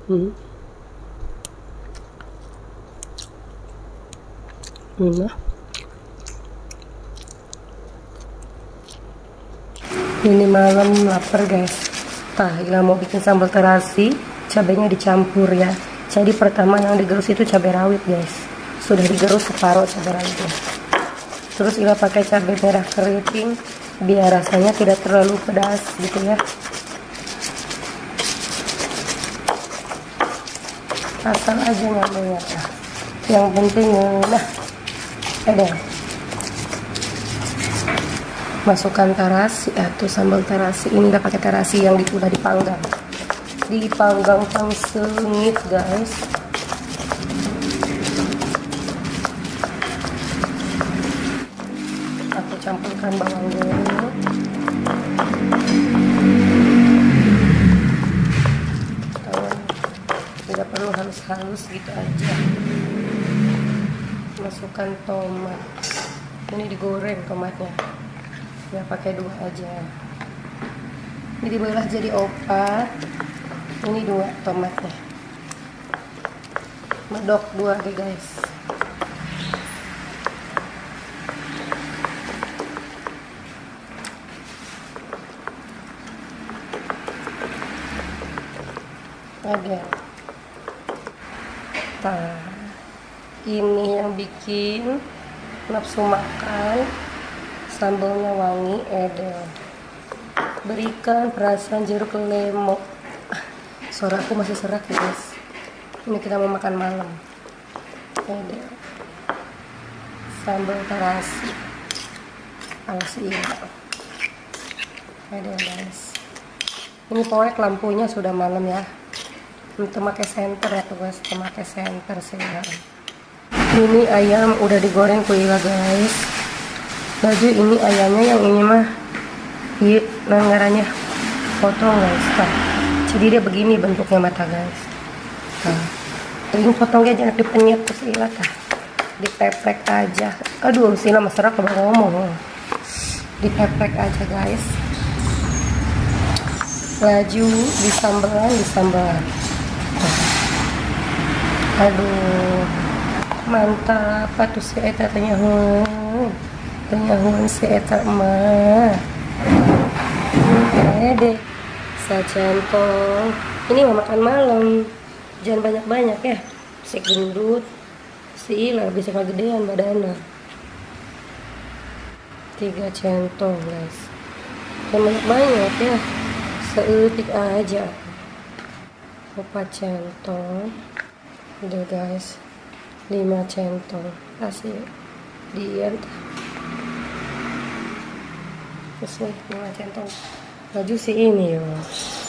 Hmm. Nah, ini malam lapar guys. Ila mau bikin sambal terasi, cabenya dicampur ya. Jadi pertama yang digerus itu cabai rawit guys. Sudah digerus separuh cabai rawitnya. Terus Ila pakai cabai merah keriting biar rasanya tidak terlalu pedas gitu ya. Asal aja nyambungnya. Yang penting nah ada. Masukkan terasi atau sambal terasi. Ini udah pakai terasi yang udah dipanggang sengit guys. Aku campurkan bawang goreng, tidak perlu halus-halus gitu aja. Masukkan tomat, ini digoreng tomatnya ya, pakai 2 aja. Ini dibelah jadi 4. Ini 2 tomatnya, medok 2 deh guys. Ada. Nah, ini yang bikin nafsu makan, sambalnya wangi edel. Berikan perasaan jeruk lemon. Suara aku masih serak ya guys. Ini kita mau makan malam. Edel. Sambal terasi ala si Ila. Edel guys. Ini pokoknya lampunya sudah malam ya. Untuk pakai senter ya tuh guys, pakai senter sih ya. Ini ayam udah digoreng ku Ila guys. Baju ini ayamnya yang ini mah iya nanggarannya potong guys. Nah, jadi dia begini bentuknya mata guys. Nah, ini potongnya jangan dipenyet terus Ila tah. Dipeprek aja. Aduh, Sila masyarakat kalau ngomong. Dipeprek aja guys. Laju disambelan. Aduh, mantap. Atuh si eta tenyahuan si eta mah. Deh, sacentong. Ini mau makan malam. Jangan banyak-banyak ya. Si gendut, si Ila bisa kegedean badannya. 3 centong guys. Jangan banyak ya. Seetik aja. 4 centong. Udah guys. 5 centong. Kasih diet. Terus nih 5 centong. Baju si ini yo.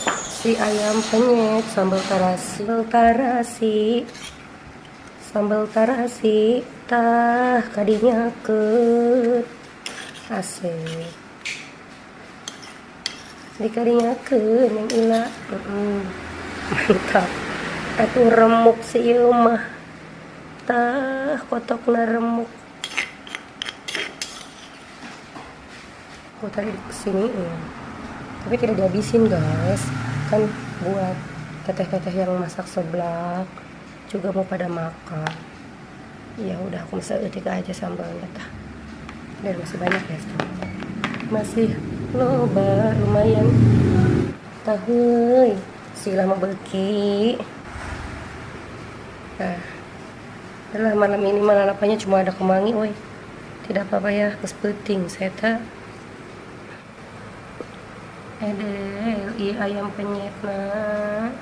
Si ayam penyet sambal tarasi tah kadinya ke asik dikadinya ke Neng Ila. Mantap. Atuh remuk si ieu mah tah kotokna remuk. Aku tadi kesini ya. Tapi tidak dihabisin guys, kan buat teteh-teteh yang masak seblak juga mau pada makan. Ya udah aku masak ketika aja sambalnya tah. Dan masih banyak ya, masih loba lumayan. Tahuy Sila mau beki. Nah, adalah malam ini malah lapanya cuma ada kemangi, woi. Tidak apa-apa ya, kespeting seta. Edel, iya ayam penyetna.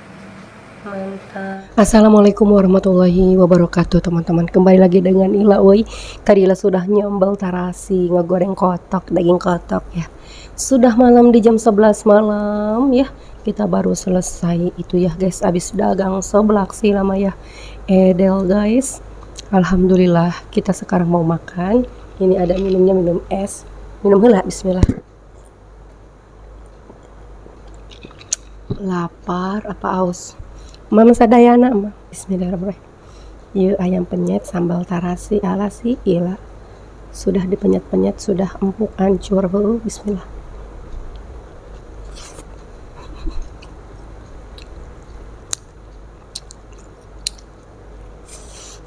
Mantap. Assalamualaikum warahmatullahi wabarakatuh teman-teman. Kembali lagi dengan Ila woi. Tadi Ila sudah nyombal tarasi, ngegoreng kotok, daging kotok ya. Sudah malam di jam 11 malam ya. Kita baru selesai itu ya guys. Abis dagang seblak sih lama ya. Edel guys. Alhamdulillah kita sekarang mau makan. Ini ada minumnya, minum es. Minum heula bismillah. Lapar apa aus? Mama sadayana mah. Bismillahirrahmanirrahim. Ieu ayam penyet sambal tarasi ala si Ila. Sudah dipenyet-penyet, sudah empuk hancur. Bismillah.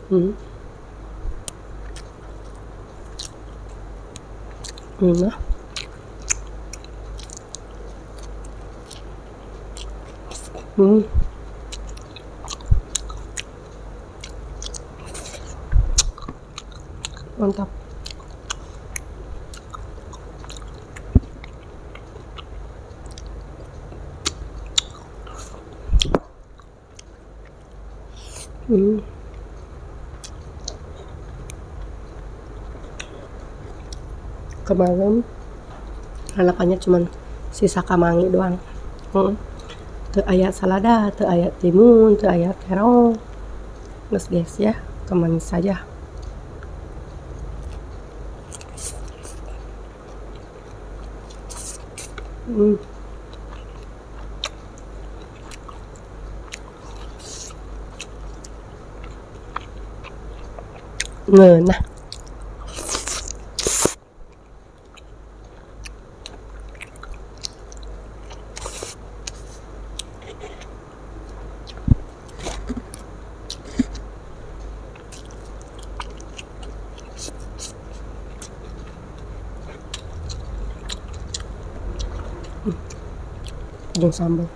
Hmm. Nah. Hmm. Mantap. Hmm. Kemarin lalapannya cuman sisa kamangi doang. Teu aya salada, teu aya timun, teu aya terong. Geus guys ya, kemanis saja. Ngeunah. Jeung sambal.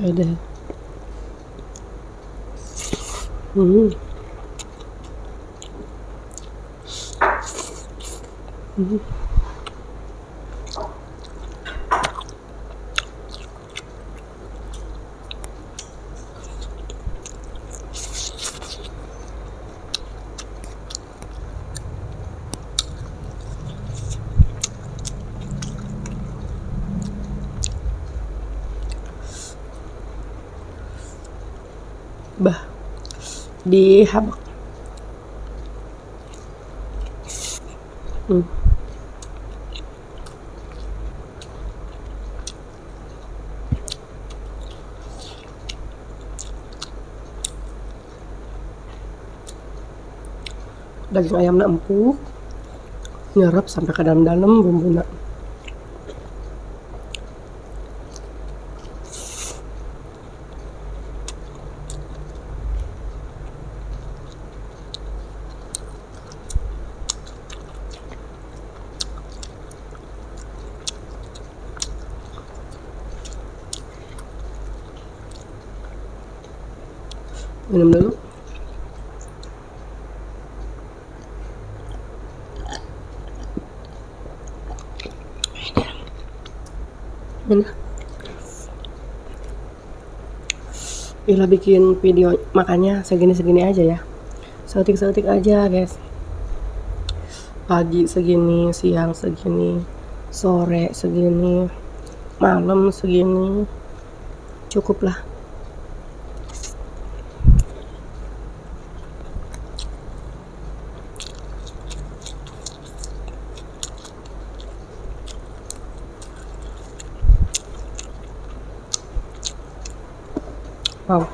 Ada. Bah, dihabak. Daging ayamna empuk, nyerep sampai ke dalam-dalam bumbuna. Minum dulu. Ini. Bila bikin video makannya segini-segini aja ya. Seletik-seletik aja guys. Pagi segini, siang segini, sore segini, malam segini. Cukup lah. Wow.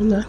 Nah.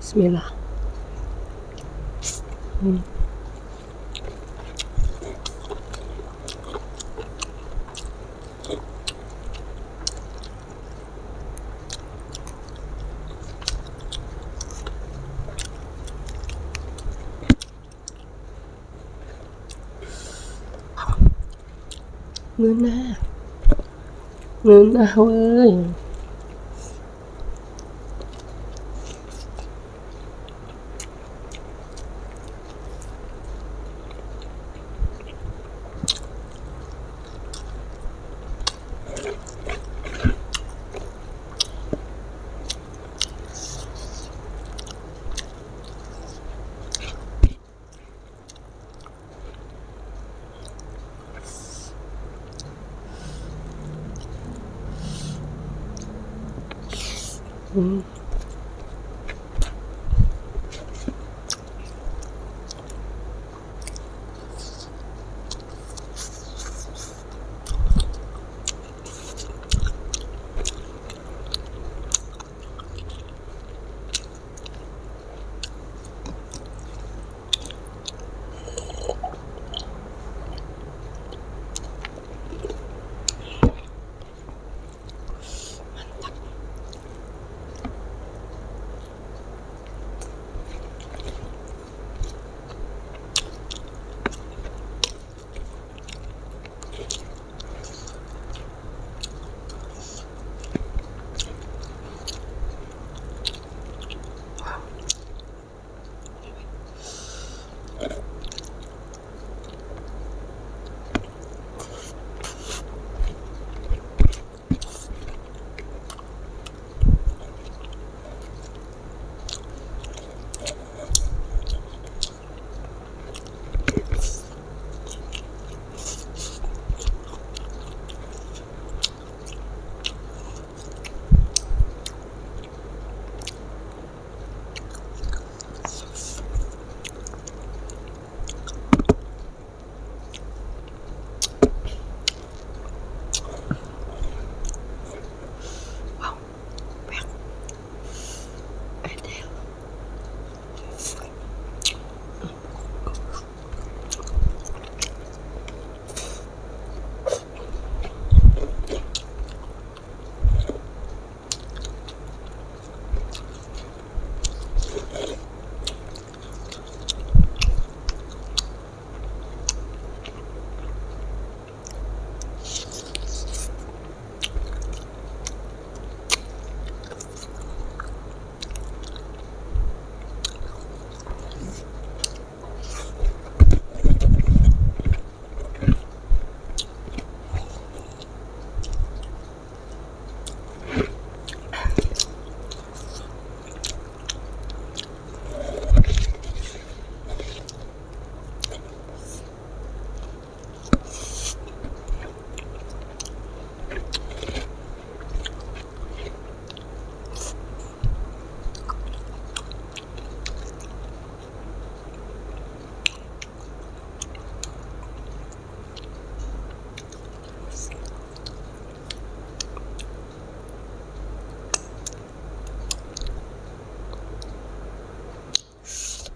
Bismillah. Ngeunah weuy.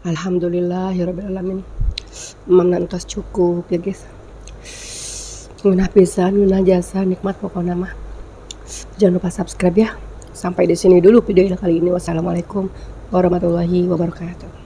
Alhamdulillahirrabbilalamin. Manantos cukup ya guys. Ngeunah pisan, ngeunah jasa, nikmat pokokna mah. Jangan lupa subscribe ya. Sampai di sini dulu video kali ini. Wassalamualaikum warahmatullahi wabarakatuh.